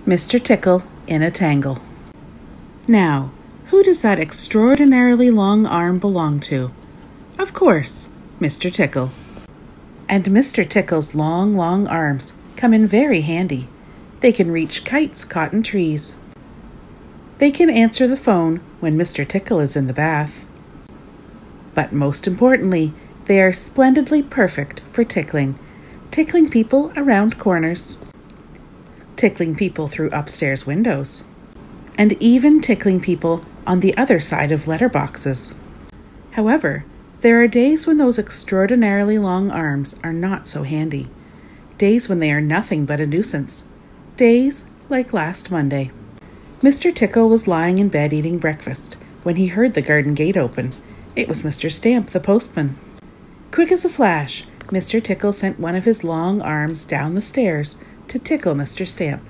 Mr. Tickle in a Tangle. Now, who does that extraordinarily long arm belong to? Of course, Mr. Tickle. And Mr. Tickle's long arms come in very handy. They can reach kites caught in trees. They can answer the phone when Mr. Tickle is in the bath. But most importantly, they are splendidly perfect for tickling people around corners, tickling people through upstairs windows, and even tickling people on the other side of letterboxes. However, there are days when those extraordinarily long arms are not so handy, days when they are nothing but a nuisance, days like last Monday. Mr. Tickle was lying in bed eating breakfast when he heard the garden gate open. It was Mr. Stamp, the postman. Quick as a flash, Mr. Tickle sent one of his long arms down the stairs to tickle Mr. Stamp.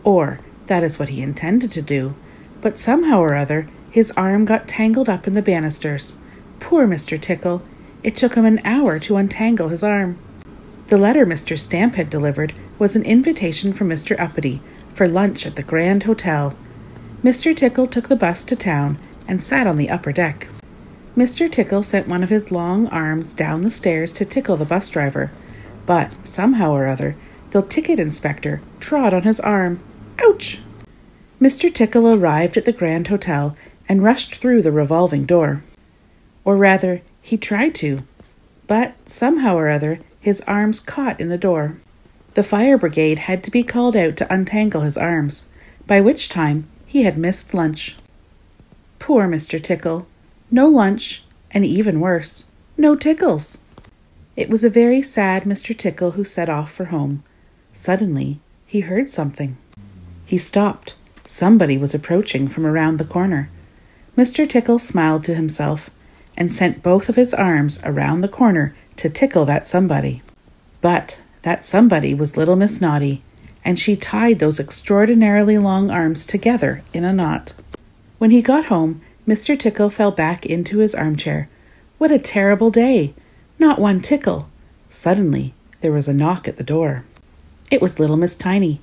Or, that is what he intended to do, but somehow or other his arm got tangled up in the banisters. Poor Mr. Tickle! It took him an hour to untangle his arm. The letter Mr. Stamp had delivered was an invitation from Mr. Uppity for lunch at the Grand Hotel. Mr. Tickle took the bus to town and sat on the upper deck. Mr. Tickle sent one of his long arms down the stairs to tickle the bus driver, but somehow or other the ticket inspector trod on his arm. Ouch! Mr. Tickle arrived at the Grand Hotel and rushed through the revolving door. Or rather, he tried to, but somehow or other his arms caught in the door. The fire brigade had to be called out to untangle his arms, by which time he had missed lunch. Poor Mr. Tickle! No lunch, and even worse, no tickles. It was a very sad Mr. Tickle who set off for home. Suddenly, he heard something. He stopped. Somebody was approaching from around the corner. Mr. Tickle smiled to himself and sent both of his arms around the corner to tickle that somebody. But that somebody was little Miss Naughty, and she tied those extraordinarily long arms together in a knot. When he got home, Mr. Tickle fell back into his armchair. What a terrible day! Not one tickle. Suddenly, there was a knock at the door. It was little Miss Tiny.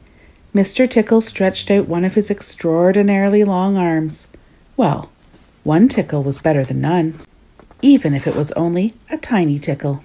Mr. Tickle stretched out one of his extraordinarily long arms. Well, one tickle was better than none, even if it was only a tiny tickle.